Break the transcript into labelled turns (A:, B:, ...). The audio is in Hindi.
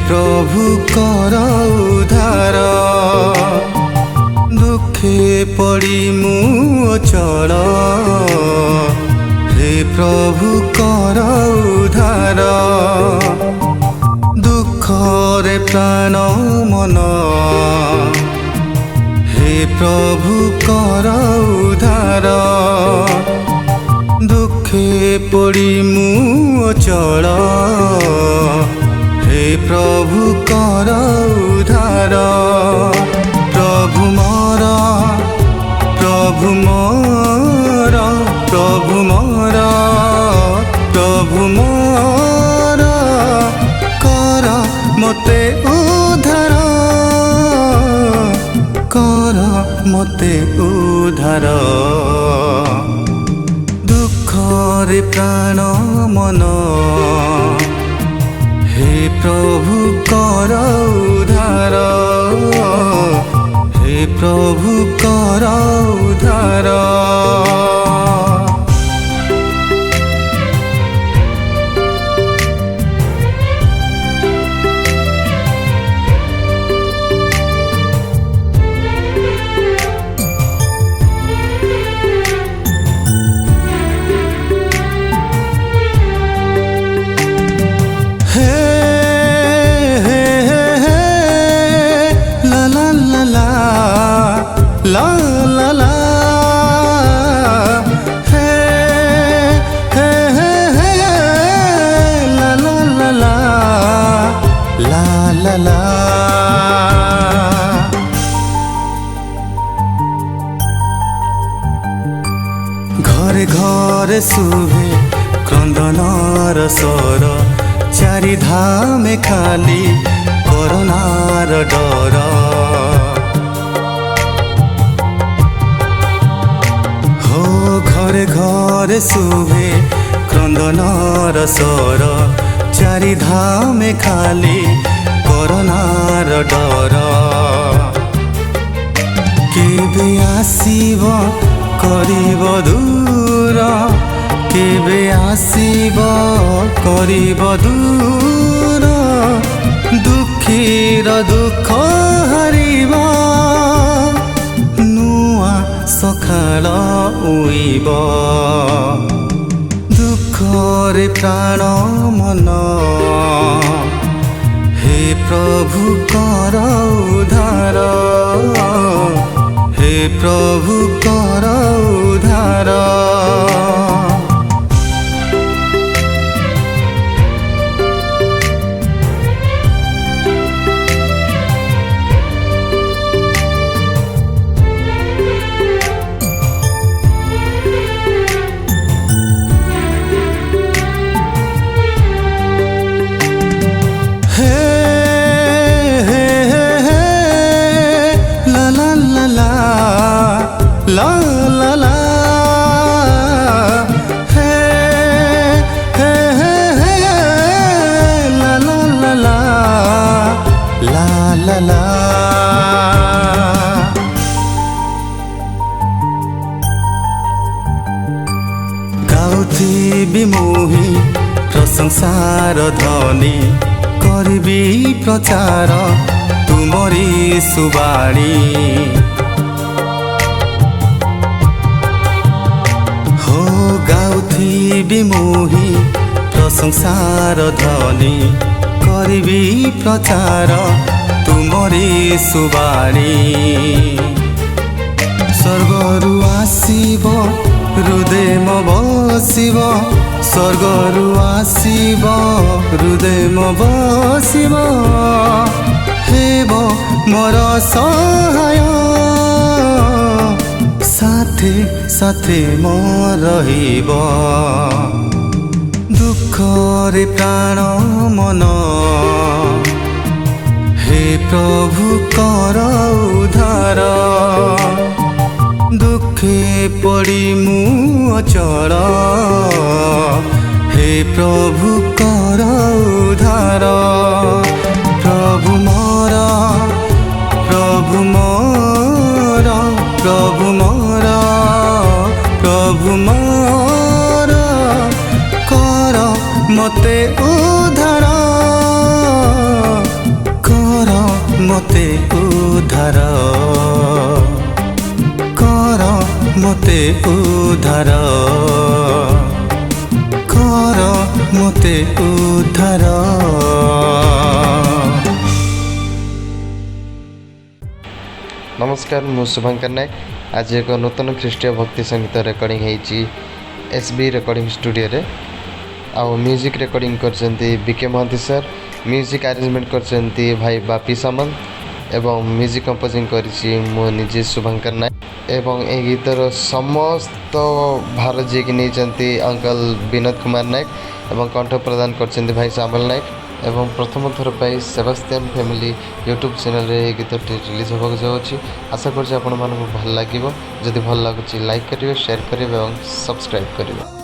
A: प्रभु कर उद्धार दुखे पड़ी मु अचल हे प्रभु कर उद्धार दुखरे प्राण मन हे प्रभु कर उद्धार दुखे पड़ी मु अचल हे प्रभु कर उद्धार प्रभु मोर प्रभु मोर प्रभु मोर प्रभु मोर कर मते उद्धार कर मते उद्धार दुखरे प्राण मन हे प्रभु कर उद्धार हे प्रभु कर उद्धार ला ला ला हे हे हे ला ला ला ला ला ला ला घरे घरे शुभे क्रंदनार स्वर चारि धामे खाली कोरोनार डर घरे घरे शुभे क्रंदनार स्वर चारि धामे खाली कोरोनार डर केबे आसीब करिब दूर केबे आसीब करिब दूर दुखीर दुख हरिब सखाल उइब दुखरे प्राण मन हे प्रभु कर उद्धार हे प्रभु कर उद्धार ला ला ला हे हे हे ला ला ला ला ला ला ला गाउथिबि मोहि प्रशंसार ध्वनि करिबि प्रचार तुमरी सुबाणी गाउथिबि मोहि प्रशंसार ध्वनि करिबि प्रचार तुमरी सुबाणी स्वर्गरु आसीब हृदय बसिब स्वर्गरु आसीब हृदय बसिब हेब मोर सहाय साथे साथे म रहिब दुखरे प्राण मन हे प्रभु कर उद्धार दुखे पड़ी मु अचल हे प्रभु कर उद्धार प्रभु मोर प्रभु मोर प्रभु मोर प्रभु मोर कर मते उद्धार ମତେ ଉଦ୍ଧାର କର ମତେ ଉଦ୍ଧାର କର ମତେ ଉଦ୍ଧାର।
B: नमस्कार मु शुभंकर नायक। आज एक नूतन ख्रीष्टीय भक्ति संगीत रेकर्डिंग होती एसबी रेकर्डिंग स्टूडियो रे। आउ म्यूजिक रेकर्डिंग करछंती B K Mahanty sir, music arrangement करछंती भाई बापी सामंत एवं म्यूजिक कंपोजिंग करिछि मु निजे शुभंकर नायक। एवं ए गीतर समस्त भार जी की नहीं अंकल विनोद कुमार नायक एवं कंठ प्रदान करछंती भाई श्यामल नायक। एवं प्रथम थर पर सेबास्टियन फैमिली यूट्यूब चैनल रे गीत रिलीज होगा जाऊँगी। आशा कर भल लगे। जदि भल लगुच लाइक करेंगे, शेयर करेंगे और सब्सक्राइब करेंगे।